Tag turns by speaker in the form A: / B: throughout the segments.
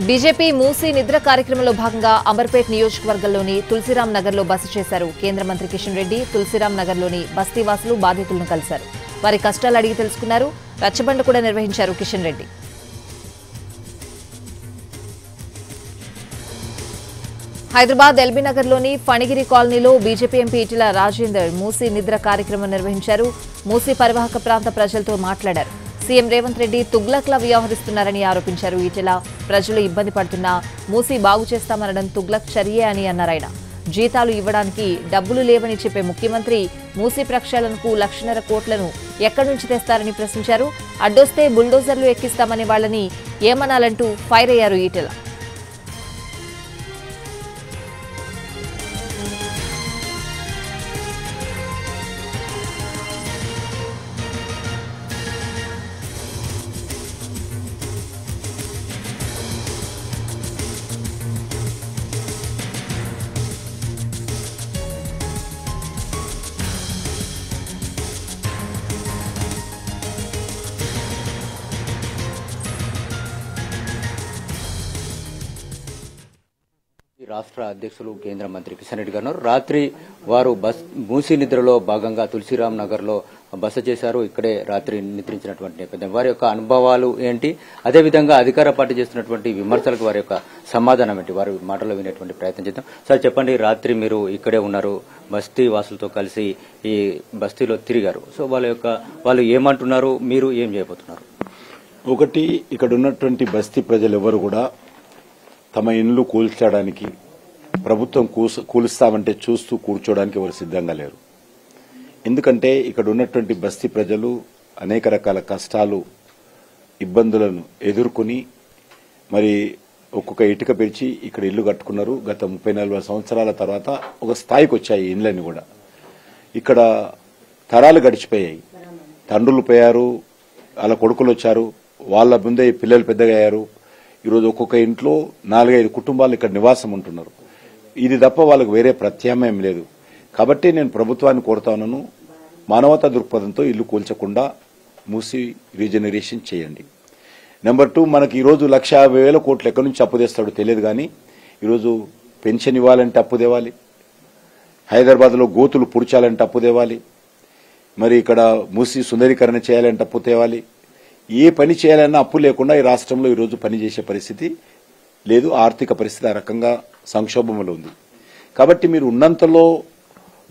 A: BJP Musi నిద్ర కార్యక్రమంలో భాగంగా అమర్పేట్ నియోజకవర్గంలోని తులసిరాం నగర్లో బస చేశారు కేంద్ర మంత్రి కిషన్ రెడ్డి. తులసిరాం నగర్లోని బస్తీవాసులు బాధితులను కలిశారు. వారి కష్టాలు అడిగి తెలుసుకున్నారు. రచ్చబండ కూడా నిర్వహించారు కిషన్ రెడ్డి. హైదరాబాద్ ఎల్బీ నగర్లోని ఫణిగిరి కాలనీలో బీజేపీ ఎంపీ ఈటెల రాజేందర్ మూసీ నిద్ర కార్యక్రమం నిర్వహించారు. మూసీ పరివాహక ప్రాంత ప్రజలతో మాట్లాడారు. సీఎం రేవంత్ రెడ్డి తుగ్లక్లా వ్యవహరిస్తున్నారని ఆరోపించారు ఈటెల. ప్రజలు ఇబ్బంది పడుతున్నా మూసీ బాగు చేస్తామనడం తుగ్లక్ చర్యే అని అన్నారాయన. జీతాలు ఇవ్వడానికి డబ్బులు లేవని చెప్పే ముఖ్యమంత్రి మూసీ ప్రక్షాళనకు 1,50,000 కోట్లను ఎక్కడి నుంచి తెస్తారని ప్రశ్నించారు. అడ్డొస్తే బుల్డోజర్లు ఎక్కిస్తామనే వాళ్లని ఏమనాలంటూ ఫైర్ అయ్యారు ఈటెల.
B: రాష్ట్ర అధ్యక్షులు కేంద్ర మంత్రి కిషన్ రెడ్డి గారు రాత్రి వారు మూసీ నిద్రలో భాగంగా తులసిరాం నగర్ లో బస చేశారు. ఇక్కడే రాత్రి నిద్రించినటువంటి నేపథ్యం వారి యొక్క అనుభవాలు ఏంటి, అదేవిధంగా అధికార పార్టీ చేస్తున్నటువంటి విమర్శలకు వారి యొక్క సమాధానం ఏంటి, వారి మాటలో వినేటువంటి ప్రయత్నం చేద్దాం. సార్ చెప్పండి, రాత్రి మీరు ఇక్కడే ఉన్నారు, బస్తీ వాసులతో కలిసి ఈ బస్తీలో తిరిగారు. సో వాళ్ళు ఏమంటున్నారు, మీరు ఏం చేయబోతున్నారు?
C: ఒకటి, ఇక్కడ ఉన్నటువంటి బస్తీ ప్రజలు ఎవరు కూడా తమ ఇండ్లు కూల్చడానికి ప్రభుత్వం కూలుస్తామంటే చూస్తూ కూర్చోడానికి ఎవరు సిద్ధంగా లేరు. ఎందుకంటే ఇక్కడ ఉన్నటువంటి బస్తీ ప్రజలు అనేక రకాల కష్టాలు, ఇబ్బందులను ఎదుర్కొని మరి ఒక్కొక్క ఇటుక పెరిచి ఇక్కడ ఇల్లు కట్టుకున్నారు. గత 30-40 సంవత్సరాల తర్వాత ఒక స్థాయికి వచ్చాయి ఇండ్లన్నీ కూడా. ఇక్కడ తరాలు గడిచిపోయాయి. తండ్రులు పోయారు, వాళ్ళ కొడుకులు వచ్చారు, వాళ్ళ ముందే పిల్లలు పెద్దగా అయ్యారు. ఈరోజు ఒక్కొక్క ఇంట్లో 4-5 కుటుంబాలు ఇక్కడ నివాసం ఉంటున్నారు. ఇది తప్ప వాళ్ళకు వేరే ప్రత్యామ్నాయం లేదు. కాబట్టి నేను ప్రభుత్వాన్ని కోరుతా ఉన్నాను, మానవతా దృక్పథంతో ఇల్లు కూల్చకుండా మూసి రీజనరేషన్ చేయండి. నెంబర్ 2, మనకి ఈరోజు 1,50,000 కోట్లు ఎక్కడి నుంచి అప్పు తెస్తాడో తెలియదు, కానీ ఈరోజు పెన్షన్ ఇవ్వాలంటే అప్పు తేవాలి, హైదరాబాద్లో గోతులు పుడ్చాలంటే అప్పు తేవాలి, మరి ఇక్కడ మూసి సుందరీకరణ చేయాలంటే అప్పు తేవాలి. ఏ పని చేయాలన్నా అప్పు లేకుండా ఈ రాష్ట్రంలో ఈరోజు పనిచేసే పరిస్థితి లేదు. ఆర్థిక పరిస్థితి ఆ రకంగా సంక్షోభంలో ఉంది. కాబట్టి మీరు ఉన్నంతలో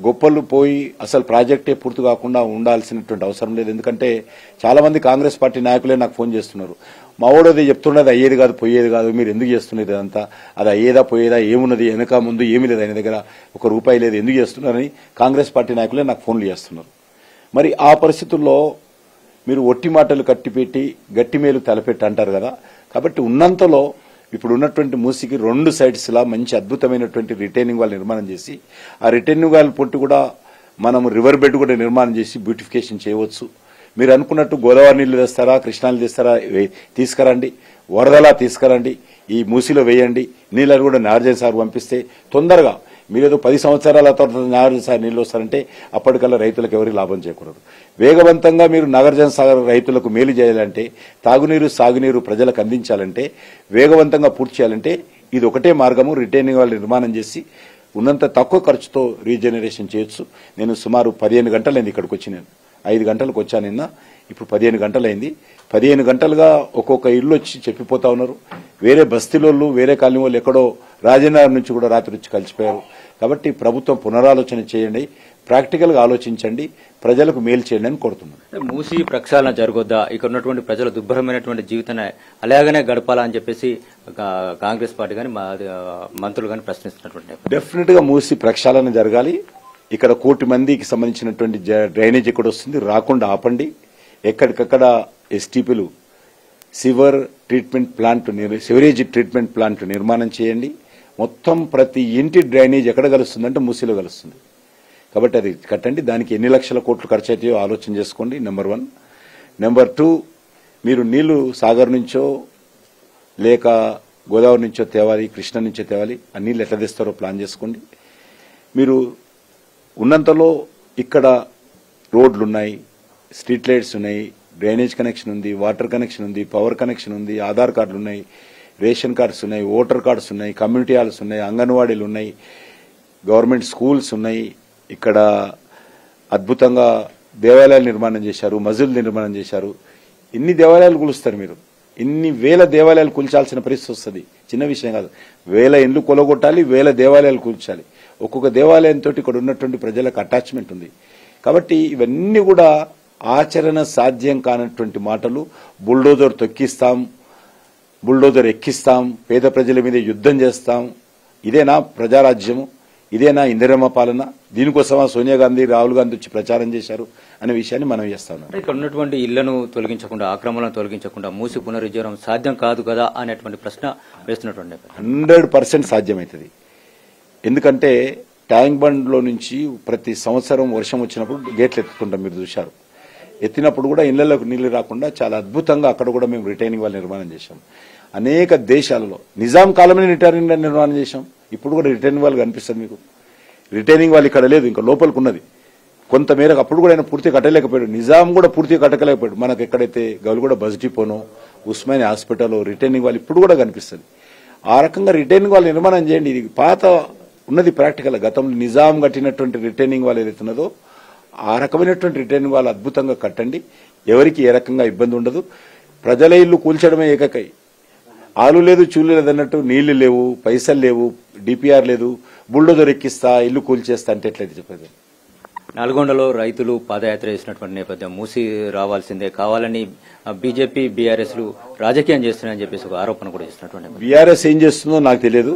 C: గొప్పలు పోయి అసలు ప్రాజెక్టే పూర్తి కాకుండా ఉండాల్సినటువంటి అవసరం లేదు. ఎందుకంటే చాలా మంది కాంగ్రెస్ పార్టీ నాయకులే నాకు ఫోన్ చేస్తున్నారు, మా ఓడోదే చెప్తున్నది అయ్యేది కాదు పోయేది కాదు, మీరు ఎందుకు చేస్తున్నది అదంతా, అది అయ్యేదా పోయేదా, ఏమున్నది వెనక ముందు ఏమీ లేదు, ఆయన దగ్గర ₹1 లేదు, ఎందుకు చేస్తున్నారని కాంగ్రెస్ పార్టీ నాయకులే నాకు ఫోన్లు చేస్తున్నారు. మరి ఆ పరిస్థితుల్లో మీరు ఒట్టి మాటలు కట్టిపెట్టి గట్టి మేలు తలపెట్టి అంటారు కదా. కాబట్టి ఉన్నంతలో ఇప్పుడు ఉన్నటువంటి మూసికి 2 సైడ్స్ లా మంచి అద్భుతమైనటువంటి రిటైనింగ్ వాల్ నిర్మాణం చేసి, ఆ రిటైనింగ్ వాల్ పొట్టు కూడా మనం రివర్ బెడ్ కూడా నిర్మాణం చేసి బ్యూటిఫికేషన్ చేయవచ్చు. మీరు అనుకున్నట్టు గోదావరి నీళ్లు తెస్తారా, కృష్ణాలు తెస్తారా, తీసుకురండి, వరదలా తీసుకురండి, ఈ మూసిలో వేయండి, నీళ్ళని కూడా నాగార్జున సార్ పంపిస్తే తొందరగా మీరేదో 10 సంవత్సరాల తర్వాత నాగార్జున సాగర్ నీళ్లు వస్తారంటే అప్పటికల్లా రైతులకు ఎవరికి లాభం చేకూడదు. వేగవంతంగా మీరు నాగార్జున సాగర్ రైతులకు మేలు చేయాలంటే, తాగునీరు సాగునీరు ప్రజలకు అందించాలంటే, వేగవంతంగా పూర్తి చేయాలంటే ఇది ఒకటే మార్గము. రిటైనింగ్ వాల్ నిర్మాణం చేసి ఉన్నంత తక్కువ ఖర్చుతో రీజనరేషన్ చేయొచ్చు. నేను సుమారు 15 గంటలైంది ఇక్కడికి వచ్చి, నేను 5 గంటలకు వచ్చాను నిన్న, ఇప్పుడు 15 గంటలైంది. 15 గంటలుగా ఒక్కొక్క ఇల్లు వచ్చి చెప్పిపోతా ఉన్నారు. వేరే బస్తీలోళ్ళు, వేరే కాలనీ వాళ్ళు ఎక్కడో రాజనగర్ నుంచి కూడా రాత్రి వచ్చి కలిసిపోయారు. కాబట్టి ప్రభుత్వం పునరాలోచన చేయండి, ప్రాక్టికల్ గా ఆలోచించండి, ప్రజలకు మేలు చేయండి అని కోరుతున్నాను.
B: మూసి ప్రక్షాళన జరగొద్దా, ఇక్కడ ఉన్నటువంటి ప్రజలు దుర్భరమైనటువంటి జీవితాన్ని అలాగనే గడపాలా అని చెప్పేసి కాంగ్రెస్ పార్టీ కానీ మంత్రులు కానీ ప్రశ్నిస్తున్నటువంటి
C: డెఫినెట్ గా మూసి ప్రక్షాళన జరగాలి. ఇక్కడ 1 కోటి మందికి సంబంధించినటువంటి డ్రైనేజ్ ఎక్కడ వస్తుంది రాకుండా ఆపండి. ఎక్కడికక్కడ ఎస్టీపీలు సివరేజ్ ట్రీట్మెంట్ ప్లాంట్ నిర్మాణం చేయండి. మొత్తం ప్రతి ఇంటి డ్రైనేజ్ ఎక్కడ కలుస్తుందంటే మూసీలో కలుస్తుంది. కాబట్టి అది కట్టండి. దానికి ఎన్ని లక్షల కోట్లు ఖర్చు అవుతాయో ఆలోచన చేసుకోండి. నెంబర్ 1. నెంబర్ 2, మీరు నీళ్లు సాగర్ నుంచో లేక గోదావరి నుంచో తేవాలి, కృష్ణ నుంచో తేవాలి, ఆ నీళ్లు ఎట్లా తెస్తారో ప్లాన్ చేసుకోండి. మీరు ఉన్నంతలో ఇక్కడ రోడ్లున్నాయి, స్ట్రీట్ లైట్స్ ఉన్నాయి, డ్రైనేజ్ కనెక్షన్ ఉంది, వాటర్ కనెక్షన్ ఉంది, పవర్ కనెక్షన్ ఉంది, ఆధార్ కార్డులు ఉన్నాయి. రేషన్ కార్డ్స్ ఉన్నాయి, ఓటర్ కార్డ్స్ ఉన్నాయి, కమ్యూనిటీ హాల్స్ ఉన్నాయి, అంగన్వాడీలు ఉన్నాయి, గవర్నమెంట్ స్కూల్స్ ఉన్నాయి. ఇక్కడ అద్భుతంగా దేవాలయాలు నిర్మాణం చేశారు, మసీదులు నిర్మాణం చేశారు. ఇన్ని దేవాలయాలు కూలుస్తారు మీరు, ఇన్ని వేల దేవాలయాలు కూల్చాల్సిన పరిస్థితి వస్తుంది. చిన్న విషయం కాదు. వేల ఇండ్లు కొలగొట్టాలి, వేల దేవాలయాలు కూల్చాలి. ఒక్కొక్క దేవాలయంతో ఇక్కడ ఉన్నటువంటి ప్రజలకు అటాచ్మెంట్ ఉంది. కాబట్టి ఇవన్నీ కూడా ఆచరణ సాధ్యం కానటువంటి మాటలు. బుల్డోజర్ తొక్కిస్తాం, బుల్డోజర్ ఎక్కిస్తాం, పేద ప్రజల మీద యుద్ధం చేస్తాం. ఇదేనా ప్రజారాజ్యము? ఇదేనా ఇందిరమ్మ పాలన? దీనికోసమా సోనియా గాంధీ, రాహుల్ గాంధీ వచ్చి ప్రచారం చేశారు అనే విషయాన్ని మనం చేస్తా ఉన్నాం.
B: ఇక్కడ ఉన్నటువంటి ఇళ్లను తొలగించకుండా, ఆక్రమణలను తొలగించకుండా మూసి పునరుజ్జీవనం సాధ్యం కాదు కదా అనేటువంటి ప్రశ్న వేస్తున్నటువంటి
C: 100% సాధ్యమవుతుంది. ఎందుకంటే ట్యాంక్ బండ్ లో నుంచి ప్రతి సంవత్సరం వర్షం వచ్చినప్పుడు గేట్లు ఎత్తుకుంటాం, మీరు చూశారు. ఎత్తినప్పుడు కూడా ఇళ్లలోకి నీళ్లు రాకుండా చాలా అద్భుతంగా అక్కడ కూడా మేము రిటైనింగ్ వాల్ నిర్మాణం చేశాం. అనేక దేశాలలో నిజాం కాలంలో రిటైనింగ్ వాల్ నిర్మాణం చేశాం. ఇప్పుడు కూడా రిటైనింగ్ వాల్ కనిపిస్తుంది మీకు. రిటైనింగ్ వాల్ ఇక్కడ లేదు, ఇంకా లోపలికి ఉన్నది. కొంతమేరకు అప్పుడు కూడా ఆయన పూర్తిగా కట్టలేకపోయాడు. నిజాం కూడా పూర్తిగా కట్టలేకపోయాడు. మనకు ఎక్కడైతే గౌలుగూడ బస్ డిపోనో, ఉస్మానియా హాస్పిటల్ రిటైనింగ్ వాల్ ఇప్పుడు కూడా కనిపిస్తుంది. ఆ రకంగా రిటైనింగ్ వాల్ నిర్మాణం చేయండి. ఇది పాత ఉన్నది ప్రాక్టికల్. గతంలో నిజాం కట్టినటువంటి రిటైనింగ్ వాల్ ఏదైతున్నదో ఆ రకమైనటువంటి రిటైనింగ్ వాల్ అద్భుతంగా కట్టండి. ఎవరికి ఏ రకంగా ఇబ్బంది ఉండదు. ప్రజల ఇల్లు కూల్చడమే ఏకకై. ఆలు లేదు, చూలు లేదు అన్నట్టు నీళ్లు లేవు, పైసలు లేవు, డిపిఆర్ లేదు, బుల్డోజర్ ఎక్కిస్తా, ఇల్లు కూల్చేస్తా అంటే ఎట్లయితే చెప్పేది.
B: నల్గొండలో రైతులు పాదయాత్ర చేసినటువంటి నేపథ్యం మూసి రావాల్సిందే, కావాలని బీజేపీ, బీఆర్ఎస్లు రాజకీయం చేస్తున్నాయని చెప్పేసి ఒక ఆరోపణ కూడా చేస్తున్నటువంటి.
C: బీఆర్ఎస్ ఏం చేస్తుందో నాకు తెలియదు.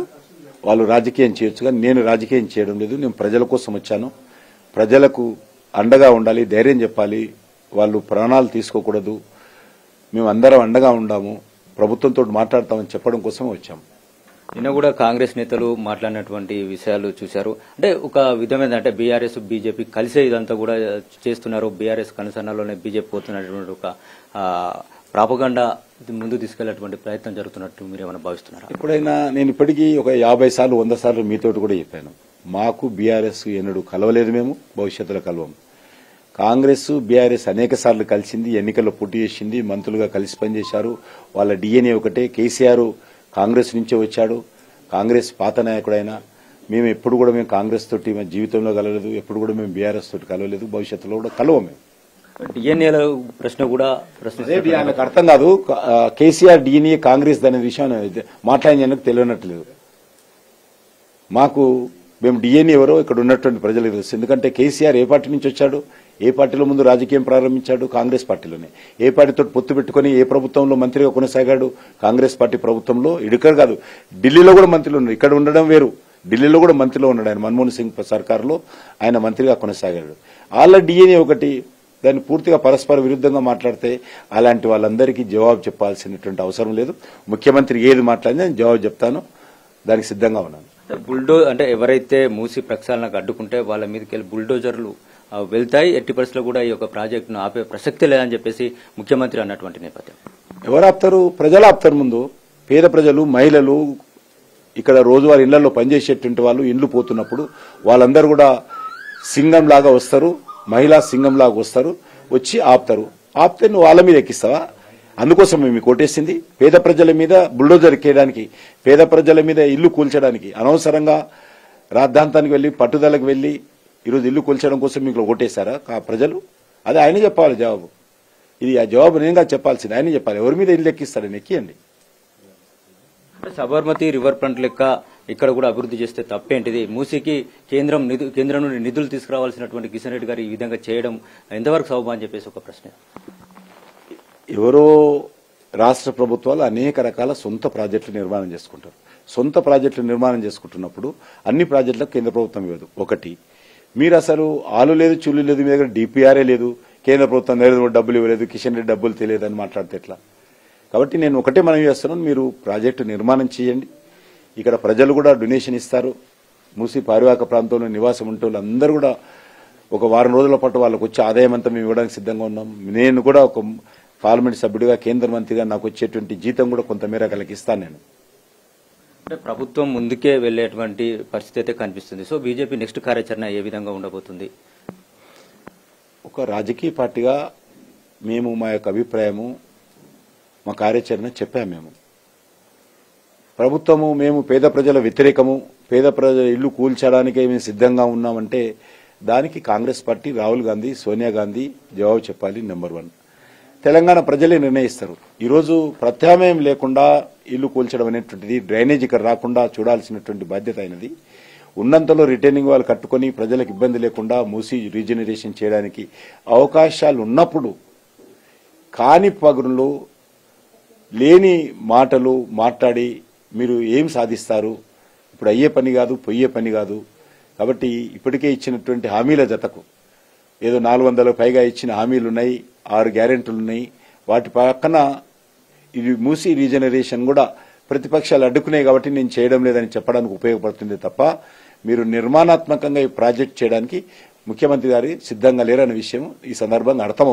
C: వాళ్ళు రాజకీయం చేయొచ్చు, కానీ నేను రాజకీయం చేయడం లేదు. నేను ప్రజల కోసం వచ్చాను. ప్రజలకు అండగా ఉండాలి, ధైర్యం చెప్పాలి. వాళ్ళు ప్రాణాలు తీసుకోకూడదు. మేము అందరం అండగా ఉండాము, ప్రభుత్వంతో మాట్లాడతామని చెప్పడం కోసం వచ్చాము.
B: నిన్న కూడా కాంగ్రెస్ నేతలు మాట్లాడినటువంటి విషయాలు చూశారు. అంటే ఒక విధమైన అంటే బీఆర్ఎస్, బీజేపీ కలిసే ఇదంతా కూడా చేస్తున్నారు. బీఆర్ఎస్ కనుసన్నలోనే బీజేపీ పోతున్నటువంటి ఒక ప్రాపగండా ముందు తీసుకెళ్లేటువంటి ప్రయత్నం జరుగుతున్నట్టు మీరేమైనా భావిస్తున్నారా?
C: ఎప్పుడైనా నేను ఇప్పటికీ ఒక 50 సార్లు 100 సార్లు మీతోటి కూడా చెప్పాను. మాకు బీఆర్ఎస్ ఎన్నడూ కలవలేదు, మేము భవిష్యత్తులో కలవము. కాంగ్రెస్, బీఆర్ఎస్ అనేక సార్లు కలిసింది, ఎన్నికల్లో పోటీ చేసింది, మంత్రులుగా కలిసి పనిచేశారు. వాళ్ళ డిఎన్ఏ ఒకటే. కేసీఆర్ కాంగ్రెస్ నుంచే వచ్చాడు, కాంగ్రెస్ పాత నాయకుడైనా. మేము ఎప్పుడు కూడా మేము కాంగ్రెస్ తోటి మా జీవితంలో కలవలేదు, ఎప్పుడు కూడా మేము బీఆర్ఎస్ తోటి కలవలేదు, భవిష్యత్తులో కూడా కలవము.
B: డిఎన్ఏల ప్రశ్న కూడా
C: ఆయనకు అర్థం కాదు. కేసీఆర్ డిఎన్ఏ కాంగ్రెస్ అనే విషయం మాట్లాడినందుకు తెలియనట్లేదు. మాకు మేము డిఎన్ఏ ఎవరో ఇక్కడ ఉన్నటువంటి ప్రజలకు తెలుసు. ఎందుకంటే కేసీఆర్ ఏ పార్టీ నుంచి వచ్చాడు, ఏ పార్టీలో ముందు రాజకీయం ప్రారంభించాడు, కాంగ్రెస్ పార్టీలోనే. ఏ పార్టీతో పొత్తు పెట్టుకుని ఏ ప్రభుత్వంలో మంత్రిగా కొనసాగాడు, కాంగ్రెస్ పార్టీ ప్రభుత్వంలో. ఇక్కడ కాదు, ఢిల్లీలో కూడా మంత్రులు ఉన్నారు. ఇక్కడ ఉండడం వేరు, ఢిల్లీలో కూడా మంత్రిలో ఉన్నాడు. ఆయన మన్మోహన్ సింగ్ సర్కార్లో ఆయన మంత్రిగా కొనసాగాడు. వాళ్ళ డిఎన్ఏ ఒకటి. దాన్ని పూర్తిగా పరస్పర విరుద్ధంగా మాట్లాడితే అలాంటి వాళ్ళందరికీ జవాబు చెప్పాల్సినటువంటి అవసరం లేదు. ముఖ్యమంత్రి ఏది మాట్లాడినా నేను జవాబు చెప్తాను, దానికి సిద్ధంగా ఉన్నాను.
B: అంటే ఎవరైతే మూసి ప్రక్షాళనకు అడ్డుకుంటే వాళ్ళ మీదకి వెళ్ళి బుల్డోజర్లు వెళ్తాయి, ఎట్టి పరిస్థితుల్లో కూడా ఈ యొక్క ప్రాజెక్టును ఆపే ప్రసక్తి లేదని చెప్పేసి ముఖ్యమంత్రి అన్నటువంటి నేపథ్యం.
C: ఎవరు ఆపుతారు? ప్రజలు ఆపుతారు. ముందు పేద ప్రజలు, మహిళలు, ఇక్కడ రోజువారీ ఇళ్లలో పనిచేసేటువంటి వాళ్ళు ఇండ్లు పోతున్నప్పుడు వాళ్ళందరూ కూడా సింగం లాగా వస్తారు, మహిళా సింగం లాగా వస్తారు, వచ్చి ఆపుతారు. ఆపితే నువ్వు వాళ్ళ మీద ఎక్కిస్తావా? అందుకోసం మేము కొట్టేసింది పేద ప్రజల మీద బుల్డోజర్ ఎక్కేయడానికి, పేద ప్రజల మీద ఇల్లు కూల్చడానికి. అనవసరంగా రాద్ధాంతానికి వెళ్లి, పట్టుదలకు వెళ్లి ఈరోజు ఇల్లు కూల్చడం కోసం మీకు కొట్టేశారా ప్రజలు? అదే ఆయన చెప్పాలి జవాబు. ఇది ఆ జవాబు నేనుగా చెప్పాల్సింది, ఆయన చెప్పాలి. ఎవరి మీద ఇల్లు ఎక్కిస్తాడని ఎక్కియండి.
B: సబర్మతి రివర్ ఫ్రంట్ లెక్క ఇక్కడ కూడా అభివృద్ధి చేస్తే తప్పేంటిది? మూసీకి కేంద్రం నుండి నిధులు తీసుకురావాల్సినటువంటి కిషన్ రెడ్డి గారు ఈ విధంగా చేయడం ఎంతవరకు సబబు అని చెప్పేసి ఒక ప్రశ్న.
C: ఎవరో రాష్ట్ర ప్రభుత్వాలు అనేక రకాల సొంత ప్రాజెక్టులు నిర్మాణం చేసుకుంటారు. సొంత ప్రాజెక్టులు నిర్మాణం చేసుకుంటున్నప్పుడు అన్ని ప్రాజెక్టులకు కేంద్ర ప్రభుత్వం ఇవ్వదు. ఒకటి, మీరు అసలు ఆలు లేదు, చూలు లేదు, మీ దగ్గర డిపిఆర్ఏ లేదు, కేంద్ర ప్రభుత్వం నరేంద్ర మోడీ డబ్బులు ఇవ్వలేదు, కిషన్ రెడ్డి డబ్బులు తెలియదు అని మాట్లాడితే ఎట్లా? కాబట్టి నేను ఒకటే మనవి చేస్తున్నాను, మీరు ప్రాజెక్టు నిర్మాణం చేయండి. ఇక్కడ ప్రజలు కూడా డొనేషన్ ఇస్తారు. మూసి పారివాహక ప్రాంతంలో నివాసం ఉంటే వాళ్ళందరూ కూడా ఒక వారం రోజుల పాటు వాళ్ళకు వచ్చే ఆదాయం అంతా మేము ఇవ్వడానికి సిద్ధంగా ఉన్నాం. నేను కూడా ఒక పార్లమెంట్ సభ్యుడిగా, కేంద్ర మంత్రిగా నాకు వచ్చేటువంటి జీతం కూడా కొంతమేర వాళ్ళకి ఇస్తాను నేను.
B: అంటే ప్రభుత్వం ముందుకే వెళ్లేటువంటి పరిస్థితి అయితే కనిపిస్తుంది. సో బీజేపీ నెక్స్ట్ కార్యాచరణ ఏ విధంగా ఉండబోతుంది?
C: ఒక రాజకీయ పార్టీగా మేము మా యొక్క అభిప్రాయము, మా కార్యాచరణ చెప్పాము. మేము ప్రభుత్వము మేము పేద ప్రజల వ్యతిరేకము, పేద ప్రజల ఇల్లు కూల్చడానికే మేము సిద్ధంగా ఉన్నామంటే దానికి కాంగ్రెస్ పార్టీ, రాహుల్ గాంధీ, సోనియా గాంధీ జవాబు చెప్పాలి. నెంబర్ 1. తెలంగాణ ప్రజలే నిర్ణయిస్తారు. ఈరోజు ప్రత్యామ్నాయం లేకుండా ఇల్లు కూల్చడం అనేటువంటిది, డ్రైనేజ్ ఇక్కడ రాకుండా చూడాల్సినటువంటి బాధ్యత అయినది. ఉన్నంతలో రిటైనింగ్ వాళ్ళు కట్టుకొని ప్రజలకు ఇబ్బంది లేకుండా మూసి రీజనరేషన్ చేయడానికి అవకాశాలు ఉన్నప్పుడు కాని పగులు లేని మాటలు మాట్లాడి మీరు ఏం సాధిస్తారు? ఇప్పుడు అయ్యే పని కాదు, పోయే పని కాదు. కాబట్టి ఇప్పటికే ఇచ్చినటువంటి హామీల జతకు ఏదో 400 పైగా ఇచ్చిన హామీలు ఉన్నాయి, 6 గ్యారెంటీలు ఉన్నాయి. వాటి పక్కన ఇది మూసి రీజనరేషన్ కూడా ప్రతిపక్షాలు అడ్డుకున్నాయి కాబట్టి నేను చేయడం లేదని చెప్పడానికి ఉపయోగపడుతుంది తప్ప మీరు నిర్మాణాత్మకంగా ఈ ప్రాజెక్ట్ చేయడానికి ముఖ్యమంత్రి గారు సిద్ధంగా లేరనే విషయం ఈ సందర్భంగా అర్థమవుతుంది.